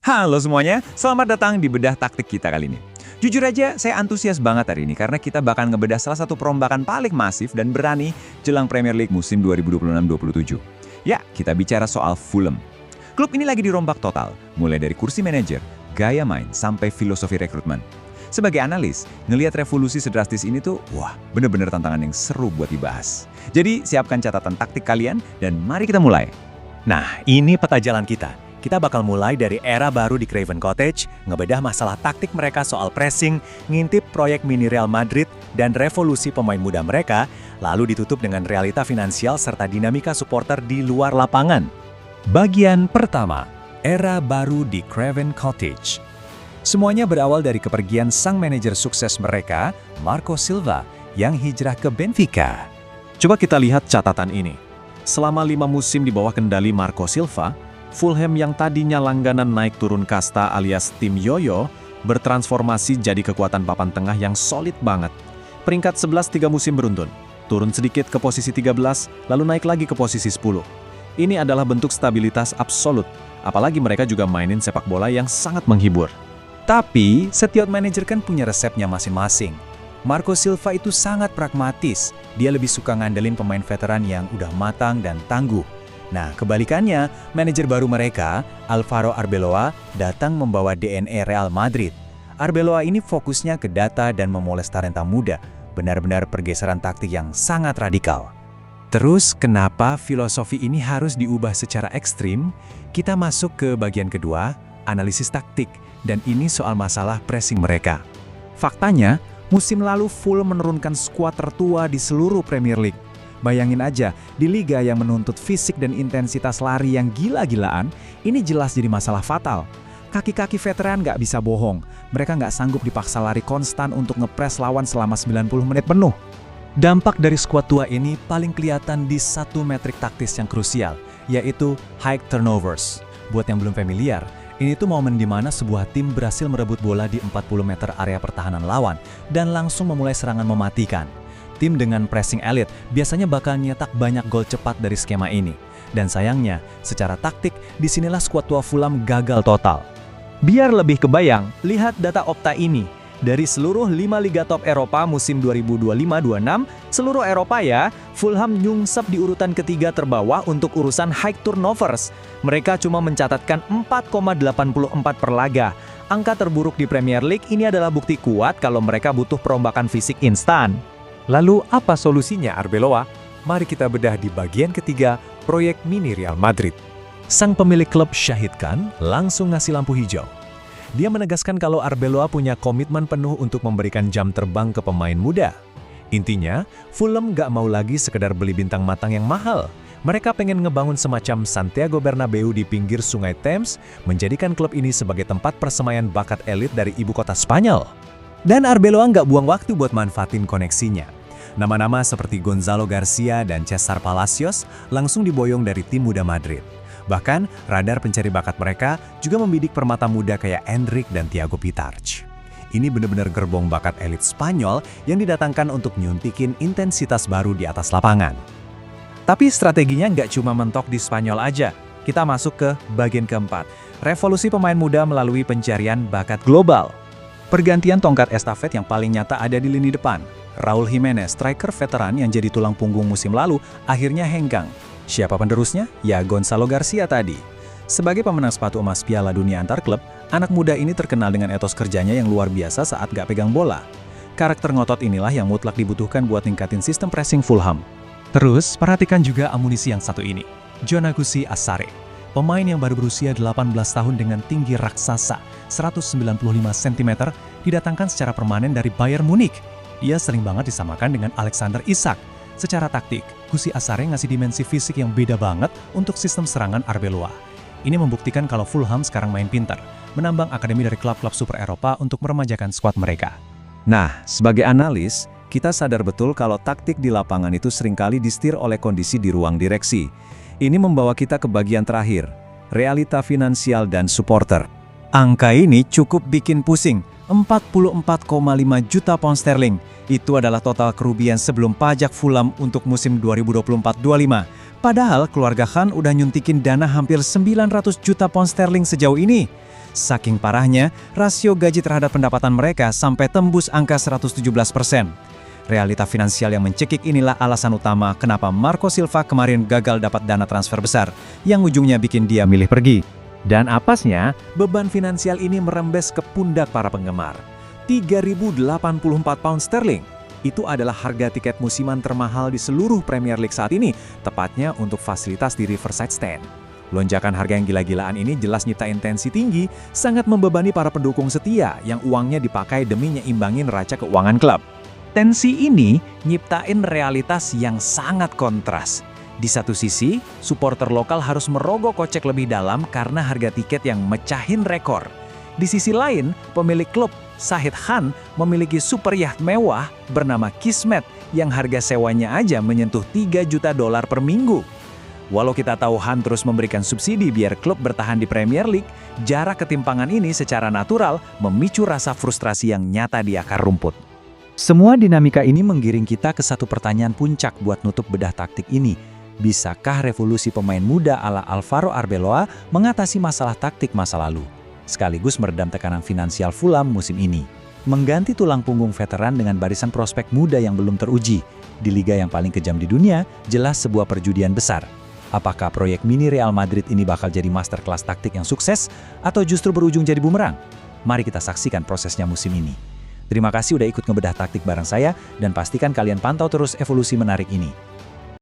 Halo semuanya, selamat datang di Bedah Taktik kita kali ini. Jujur aja, saya antusias banget hari ini karena kita bakal ngebedah salah satu perombakan paling masif dan berani jelang Premier League musim 2026-27. Ya, kita bicara soal Fulham. Klub ini lagi dirombak total, mulai dari kursi manajer, gaya main, sampai filosofi rekrutmen. Sebagai analis, ngelihat revolusi sedrastis ini tuh, wah, bener-bener tantangan yang seru buat dibahas. Jadi, siapkan catatan taktik kalian dan mari kita mulai. Nah, ini peta jalan kita. Kita bakal mulai dari era baru di Craven Cottage, ngebedah masalah taktik mereka soal pressing, ngintip proyek mini Real Madrid, dan revolusi pemain muda mereka, lalu ditutup dengan realita finansial serta dinamika supporter di luar lapangan. Bagian pertama, era baru di Craven Cottage. Semuanya berawal dari kepergian sang manajer sukses mereka, Marco Silva, yang hijrah ke Benfica. Coba kita lihat catatan ini. Selama 5 musim di bawah kendali Marco Silva, Fulham yang tadinya langganan naik turun kasta alias tim yoyo, bertransformasi jadi kekuatan papan tengah yang solid banget. Peringkat 11 3 musim beruntun, turun sedikit ke posisi 13, lalu naik lagi ke posisi 10. Ini adalah bentuk stabilitas absolut, apalagi mereka juga mainin sepak bola yang sangat menghibur. Tapi, setiap manajer kan punya resepnya masing-masing. Marco Silva itu sangat pragmatis, dia lebih suka ngandelin pemain veteran yang udah matang dan tangguh. Nah, kebalikannya, manajer baru mereka, Alvaro Arbeloa, datang membawa DNA Real Madrid. Arbeloa ini fokusnya ke data dan memoles talenta muda, benar-benar pergeseran taktik yang sangat radikal. Terus, kenapa filosofi ini harus diubah secara ekstrim? Kita masuk ke bagian kedua, analisis taktik, dan ini soal masalah pressing mereka. Faktanya, musim lalu Fulham menurunkan skuad tertua di seluruh Premier League. Bayangin aja, di liga yang menuntut fisik dan intensitas lari yang gila-gilaan, ini jelas jadi masalah fatal. Kaki-kaki veteran nggak bisa bohong, mereka nggak sanggup dipaksa lari konstan untuk ngepres lawan selama 90 menit penuh. Dampak dari skuad tua ini paling kelihatan di satu metrik taktis yang krusial, yaitu high turnovers. Buat yang belum familiar, ini tuh momen di mana sebuah tim berhasil merebut bola di 40 meter area pertahanan lawan dan langsung memulai serangan mematikan. Tim dengan pressing elit biasanya bakal nyetak banyak gol cepat dari skema ini. Dan sayangnya, secara taktik, disinilah skuad tua Fulham gagal total. Biar lebih kebayang, lihat data Opta ini. Dari seluruh 5 liga top Eropa musim 2025-26, seluruh Eropa ya, Fulham nyungsep di urutan ketiga terbawah untuk urusan high turnovers. Mereka cuma mencatatkan 4,84 per laga. Angka terburuk di Premier League ini adalah bukti kuat kalau mereka butuh perombakan fisik instan. Lalu apa solusinya Arbeloa? Mari kita bedah di bagian ketiga, proyek mini Real Madrid. Sang pemilik klub Shahid Khan langsung ngasih lampu hijau. Dia menegaskan kalau Arbeloa punya komitmen penuh untuk memberikan jam terbang ke pemain muda. Intinya, Fulham gak mau lagi sekedar beli bintang matang yang mahal. Mereka pengen ngebangun semacam Santiago Bernabeu di pinggir sungai Thames, menjadikan klub ini sebagai tempat persemaian bakat elit dari ibu kota Spanyol. Dan Arbeloa nggak buang waktu buat manfaatin koneksinya. Nama-nama seperti Gonzalo Garcia dan Cesar Palacios langsung diboyong dari tim muda Madrid. Bahkan, radar pencari bakat mereka juga membidik permata muda kayak Endrick dan Thiago Pitarch. Ini benar-benar gerbong bakat elit Spanyol yang didatangkan untuk nyuntikin intensitas baru di atas lapangan. Tapi strateginya nggak cuma mentok di Spanyol aja. Kita masuk ke bagian keempat, revolusi pemain muda melalui pencarian bakat global. Pergantian tongkat estafet yang paling nyata ada di lini depan. Raul Jimenez, striker veteran yang jadi tulang punggung musim lalu, akhirnya hengkang. Siapa penerusnya? Ya Gonzalo Garcia tadi. Sebagai pemenang sepatu emas Piala Dunia antar klub, anak muda ini terkenal dengan etos kerjanya yang luar biasa saat gak pegang bola. Karakter ngotot inilah yang mutlak dibutuhkan buat ningkatin sistem pressing Fulham. Terus, perhatikan juga amunisi yang satu ini. Jonagusi Asare, pemain yang baru berusia 18 tahun dengan tinggi raksasa, 195 cm, didatangkan secara permanen dari Bayern Munich. Dia sering banget disamakan dengan Alexander Isak. Secara taktik, Gusi Asare ngasih dimensi fisik yang beda banget untuk sistem serangan Arbeloa. Ini membuktikan kalau Fulham sekarang main pintar, menambang akademi dari klub-klub super Eropa untuk meremajakan skuad mereka. Nah, sebagai analis, kita sadar betul kalau taktik di lapangan itu seringkali disetir oleh kondisi di ruang direksi. Ini membawa kita ke bagian terakhir, realita finansial dan supporter. Angka ini cukup bikin pusing. 44,5 juta pound sterling. Itu adalah total kerugian sebelum pajak Fulham untuk musim 2024-25. Padahal keluarga Khan udah nyuntikin dana hampir 900 juta pound sterling sejauh ini. Saking parahnya, rasio gaji terhadap pendapatan mereka sampai tembus angka 117%. Realita finansial yang mencekik inilah alasan utama kenapa Marco Silva kemarin gagal dapat dana transfer besar, yang ujungnya bikin dia milih pergi. Dan apasnya, beban finansial ini merembes ke pundak para penggemar. 3.084 pound sterling. Itu adalah harga tiket musiman termahal di seluruh Premier League saat ini, tepatnya untuk fasilitas di Riverside Stand. Lonjakan harga yang gila-gilaan ini jelas nyiptain tensi tinggi, sangat membebani para pendukung setia yang uangnya dipakai demi nyeimbangin neraca keuangan klub. Tensi ini nyiptain realitas yang sangat kontras. Di satu sisi, supporter lokal harus merogoh kocek lebih dalam karena harga tiket yang mecahin rekor. Di sisi lain, pemilik klub, Shahid Khan, memiliki super yacht mewah bernama Kismet yang harga sewanya aja menyentuh $3 juta per minggu. Walau kita tahu Han terus memberikan subsidi biar klub bertahan di Premier League, jarak ketimpangan ini secara natural memicu rasa frustrasi yang nyata di akar rumput. Semua dinamika ini menggiring kita ke satu pertanyaan puncak buat nutup bedah taktik ini. Bisakah revolusi pemain muda ala Alvaro Arbeloa mengatasi masalah taktik masa lalu, sekaligus meredam tekanan finansial Fulham musim ini? Mengganti tulang punggung veteran dengan barisan prospek muda yang belum teruji. Di liga yang paling kejam di dunia, jelas sebuah perjudian besar. Apakah proyek mini Real Madrid ini bakal jadi masterclass taktik yang sukses, atau justru berujung jadi bumerang? Mari kita saksikan prosesnya musim ini. Terima kasih udah ikut ngebedah taktik bareng saya, dan pastikan kalian pantau terus evolusi menarik ini.